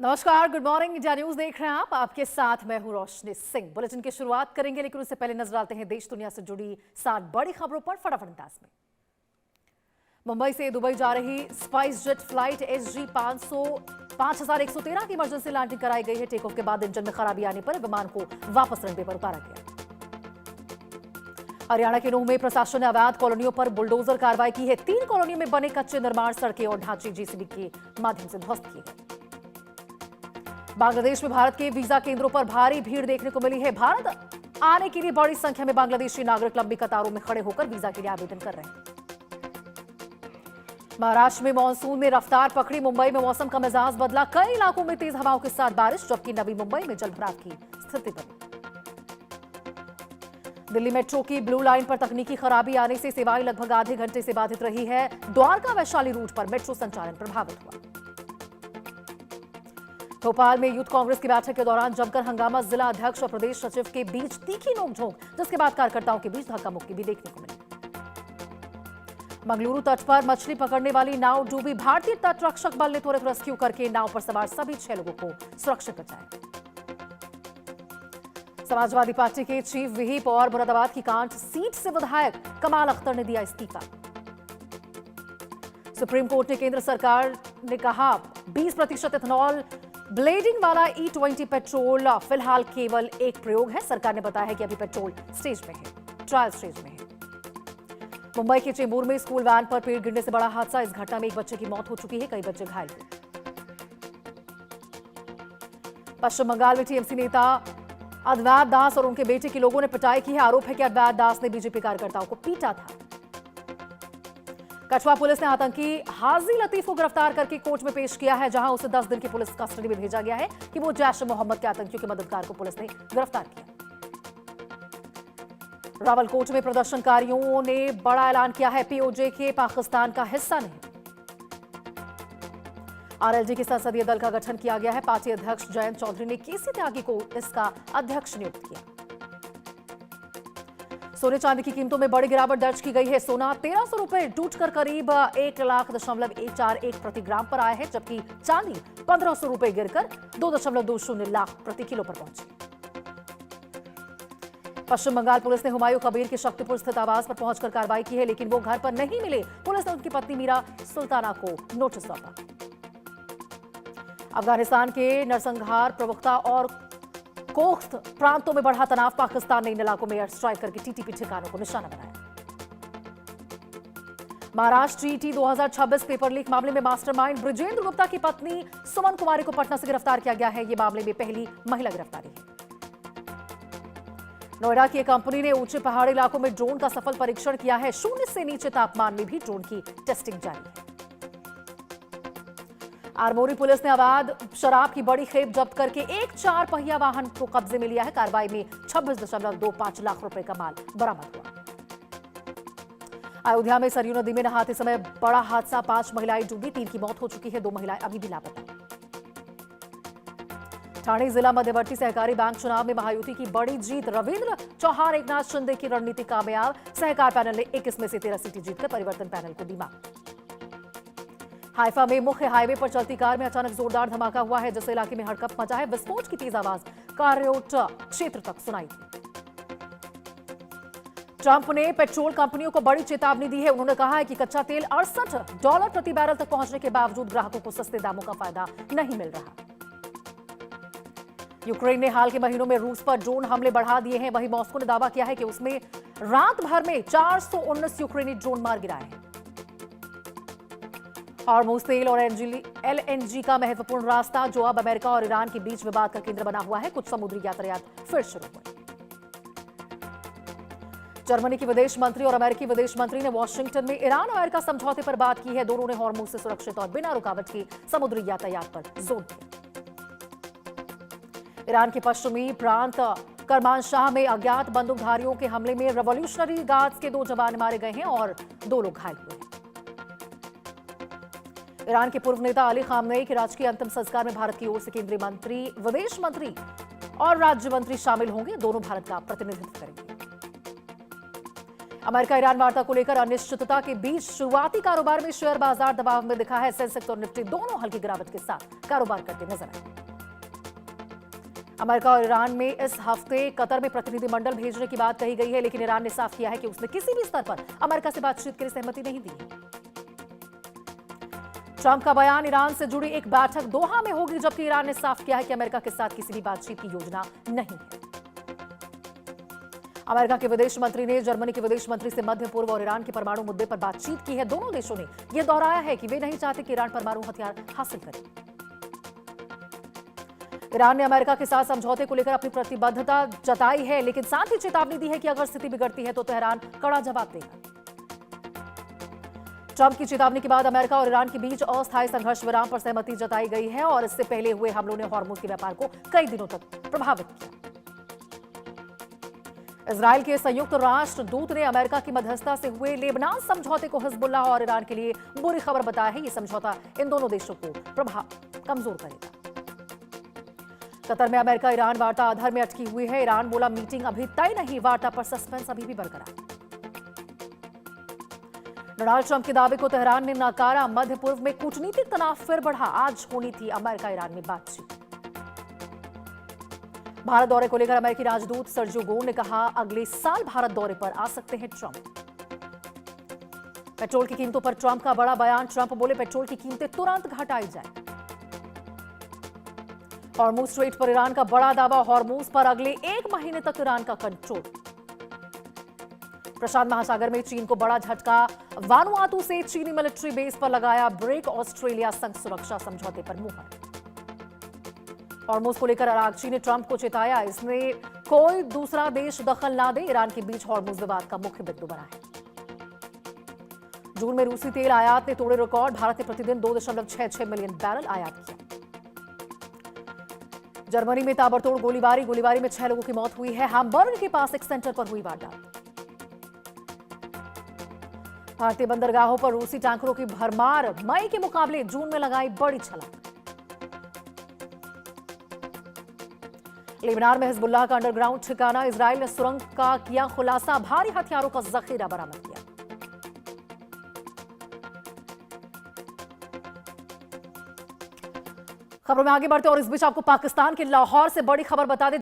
नमस्कार, good morning. India news देख रहे हैं आप। आपके साथ मैं हूं रोशनी सिंह। बुलेटिन की शुरुआत करेंगे, लेकिन उससे पहले नजर डालते हैं देश दुनिया से जुड़ी 7 बड़ी खबरों पर फटाफट अंदाज में। मुंबई से दुबई जा रही स्पाइस जेट फ्लाइट SG 5113 की इमरजेंसी लैंडिंग कराई गई है। टेक ऑफ के बाद इंजन में खराबी आने पर विमान को वापस रनवे पर उतारा गया। हरियाणा के नूंह में प्रशासन ने अवैध कॉलोनियों पर बुलडोजर कार्रवाई की है। 3 कॉलोनियों में बने कच्चे निर्माण सड़कें और ढांचे JCB के माध्यम से ध्वस्त किए हैं। बांग्लादेश में भारत के वीजा केंद्रों पर भारी भीड़ देखने को मिली है। भारत आने के लिए बड़ी संख्या में बांग्लादेशी नागरिक लंबी कतारों में खड़े होकर वीजा के लिए आवेदन कर रहे हैं। महाराष्ट्र में मानसून ने रफ्तार पकड़ी। मुंबई में मौसम का मिजाज बदला। कई इलाकों में तेज हवाओं के साथ बारिश, जबकि नवी मुंबई में जलभराव की स्थिति बनी। दिल्ली मेट्रो की ब्लू लाइन पर तकनीकी खराबी आने से सेवाएं लगभग आधे घंटे से बाधित रही है। द्वारका वैशाली रूट पर मेट्रो संचालन प्रभावित हुआ। भोपाल में यूथ कांग्रेस की बैठक के दौरान जमकर हंगामा। जिला अध्यक्ष और प्रदेश सचिव के बीच तीखी नोकझोंक, जिसके बाद कार्यकर्ताओं के बीच धक्का मुक्की भी देखने को मिली। मंगलुरु तट पर मछली पकड़ने वाली नाव डूबी। भारतीय तट रक्षक बल ने त्वरित रेस्क्यू करके नाव पर सवार सभी 6 लोगों को सुरक्षित बचाया। समाजवादी पार्टी के चीफ व्हिप और मुरादाबाद की कांट सीट से विधायक कमाल अख्तर ने दिया इस्तीफा। सुप्रीम कोर्ट ने केंद्र सरकार ने कहा 20% इथेनॉल ब्लेडिंग वाला E20 पेट्रोल फिलहाल केवल एक प्रयोग है। सरकार ने बताया है कि अभी पेट्रोल स्टेज में है, ट्रायल स्टेज में है। मुंबई के चेंबूर में स्कूल वैन पर पेड़ गिरने से बड़ा हादसा। इस घटना में एक बच्चे की मौत हो चुकी है, कई बच्चे घायल हुए। पश्चिम बंगाल में TMC नेता अद्वैत दास और उनके बेटे के लोगों ने पिटाई की है। आरोप है कि अद्वैत दास ने बीजेपी कार्यकर्ताओं को पीटा था। कछवा पुलिस ने आतंकी हाजी लतीफ को गिरफ्तार करके कोर्ट में पेश किया है, जहां उसे 10 दिन की पुलिस कस्टडी में भेजा गया है कि वो जैश-ए-मोहम्मद के आतंकियों के मददगार को पुलिस ने गिरफ्तार किया। रावलकोट में प्रदर्शनकारियों ने बड़ा ऐलान किया है, POJ के पाकिस्तान का हिस्सा नहीं। RLD के संसदीय दल का गठन किया गया है। पार्टी अध्यक्ष जयंत चौधरी ने KC त्यागी को इसका अध्यक्ष नियुक्त किया। सोने चांदी की कीमतों में बड़ी गिरावट दर्ज की गई है। सोना 1300 रुपए टूटकर करीब 1,01,141 प्रति ग्राम पर आया है, जबकि चांदी 1500 रुपए गिरकर 2.20 लाख प्रति किलो पर पहुंची। पश्चिम बंगाल पुलिस ने हुमायूं कबीर के शक्तिपुर स्थित आवास पर पहुंचकर कार्रवाई की है, लेकिन वो घर पर नहीं मिले। पुलिस ने उनकी पत्नी मीरा सुल्ताना को नोटिस सौंपा। अफगानिस्तान के नरसंहार प्रवक्ता और कोख्त प्रांतों में बढ़ा तनाव। पाकिस्तान ने इन इलाकों में एयर स्ट्राइक करके TTP ठिकानों को निशाना बनाया। महाराष्ट्र TET 2026 पेपर लीक मामले में मास्टरमाइंड ब्रिजेंद्र गुप्ता की पत्नी सुमन कुमारी को पटना से गिरफ्तार किया गया है। यह मामले में पहली महिला गिरफ्तारी है। नोएडा की एक कंपनी ने ऊंचे पहाड़ी इलाकों में ड्रोन का सफल परीक्षण किया है। 0 से नीचे तापमान में भी ड्रोन की टेस्टिंग जारी है। आरमोरी पुलिस ने अवैध शराब की बड़ी खेप जब्त करके एक 4 पहिया वाहन को कब्जे में लिया है। कार्रवाई में 26.25 लाख रुपए का माल बरामद हुआ। अयोध्या में सरयू नदी में नहाते समय बड़ा हादसा। 5 महिलाएं डूबी, 3 की मौत हो चुकी है, 2 महिलाएं अभी भी लापता। ठाणे जिला मध्यवर्ती सहकारी बैंक चुनाव में महायुति की बड़ी जीत। रविंद्र चौहान एकनाथ शिंदे की रणनीति कामयाब। सहकार पैनल ने 21 में से 13 सीटें जीतकर परिवर्तन पैनल को दी मात। हाइफा में मुख्य हाईवे पर चलती कार में अचानक जोरदार धमाका हुआ है, जिससे इलाके में हड़कंप मचा है। विस्फोट की तेज आवाज कारियोट क्षेत्र तक सुनाई दी। ट्रंप ने पेट्रोल कंपनियों को बड़ी चेतावनी दी है। उन्होंने कहा है कि कच्चा तेल $68 प्रति बैरल तक पहुंचने के बावजूद ग्राहकों को सस्ते दामों का फायदा नहीं मिल रहा। यूक्रेन ने हाल के महीनों में रूस पर ड्रोन हमले बढ़ा दिए हैं। वहीं मॉस्को ने दावा किया है कि उसने रात भर में 419 यूक्रेनी ड्रोन मार गिराए हैं। हॉर्मुज़ तेल और LNG का महत्वपूर्ण रास्ता, जो अब अमेरिका और ईरान के बीच विवाद का केंद्र बना हुआ है, कुछ समुद्री यातायात फिर शुरू हुए। जर्मनी की विदेश मंत्री और अमेरिकी विदेश मंत्री ने वॉशिंगटन में ईरान और अमेरिका समझौते पर बात की है। दोनों ने हॉर्मुज़ से सुरक्षित और बिना रुकावट के समुद्री यातायात पर जोर दिया। ईरान के पश्चिमी प्रांत करमानशाह में अज्ञात बंदूकधारियों के हमले में रिवॉल्यूशनरी गार्ड्स के 2 जवान मारे गए हैं और 2 लोग घायल हुए हैं। ईरान के पूर्व नेता अली खामनेई के राजकीय अंतिम संस्कार में भारत की ओर से केंद्रीय मंत्री, विदेश मंत्री और राज्य मंत्री शामिल होंगे। दोनों भारत का प्रतिनिधित्व करेंगे। अमेरिका ईरान वार्ता को लेकर अनिश्चितता के बीच शुरुआती कारोबार में शेयर बाजार दबाव में दिखा है। सेंसेक्स और निफ्टी दोनों हल्की गिरावट के साथ कारोबार करते नजर आए। अमेरिका और ईरान में इस हफ्ते कतर में प्रतिनिधिमंडल भेजने की बात कही गई है, लेकिन ईरान ने साफ किया है कि उसने किसी भी स्तर पर अमेरिका से बातचीत के लिए सहमति नहीं दी है। ट्रंप का बयान, ईरान से जुड़ी एक बैठक दोहा में होगी, जबकि ईरान ने साफ किया है कि अमेरिका के साथ किसी भी बातचीत की योजना नहीं है। अमेरिका के विदेश मंत्री ने जर्मनी के विदेश मंत्री से मध्य पूर्व और ईरान के परमाणु मुद्दे पर बातचीत की है। दोनों देशों ने यह दोहराया है कि वे नहीं चाहते कि ईरान परमाणु हथियार हासिल करे। ईरान ने अमेरिका के साथ समझौते को लेकर अपनी प्रतिबद्धता जताई है, लेकिन साथ ही चेतावनी दी है कि अगर स्थिति बिगड़ती है तो तेहरान कड़ा जवाब देगा। ट्रंप की चेतावनी के बाद अमेरिका और ईरान के बीच अस्थायी संघर्ष विराम पर सहमति जताई गई है और इससे पहले हुए हमलों ने हॉर्मुज के व्यापार को कई दिनों तक प्रभावित किया। इजरायल के संयुक्त राष्ट्र दूत ने अमेरिका की मध्यस्थता से हुए लेबनान समझौते को हिजबुल्लाह और ईरान के लिए बुरी खबर बताया है। यह समझौता इन दोनों देशों को कमजोर करेगा। कतर में अमेरिका ईरान वार्ता आधार में अटकी हुई है। ईरान बोला मीटिंग अभी तय नहीं, वार्ता पर सस्पेंस अभी भी बरकरार। डोनाल्ड ट्रंप के दावे को तेहरान ने नकारा। मध्य पूर्व में कूटनीतिक तनाव फिर बढ़ा। आज होनी थी अमेरिका ईरान में बातचीत। भारत दौरे को लेकर अमेरिकी राजदूत सर्जियो गोर ने कहा, अगले साल भारत दौरे पर आ सकते हैं ट्रंप। पेट्रोल की कीमतों पर ट्रंप का बड़ा बयान। ट्रंप बोले, पेट्रोल की कीमतें तुरंत घटाई जाए। हॉर्मुज स्ट्रेट पर ईरान का बड़ा दावा। हॉर्मुज पर अगले 1 महीने तक ईरान का कंट्रोल। प्रशांत महासागर में चीन को बड़ा झटका। वानुआतू से चीनी मिलिट्री बेस पर लगाया ब्रेक। ऑस्ट्रेलिया संघ सुरक्षा समझौते पर मुहर। हॉर्मुज को लेकर अरागची ने ट्रंप को चेताया, इसमें कोई दूसरा देश दखल ना दे। ईरान के बीच हॉर्मुज विवाद का मुख्य बिंदु बना है। जून में रूसी तेल आयात ने तोड़े रिकॉर्ड। भारत ने प्रतिदिन 2.66 मिलियन बैरल आयात किया। जर्मनी में ताबड़तोड़ गोलीबारी में 6 लोगों की मौत हुई है। हैम्बर्ग के पास एक सेंटर पर हुई वारदात। भारतीय बंदरगाहों पर रूसी टैंकरों की भरमार। मई के मुकाबले जून में लगाई बड़ी छलांग। लेबनान में हिजबुल्लाह का अंडरग्राउंड ठिकाना। इजरायल ने सुरंग का किया खुलासा। भारी हथियारों का जखीरा बरामद किया। खबरों में आगे बढ़ते और इस बीच आपको पाकिस्तान के लाहौर से बड़ी खबर बता दें।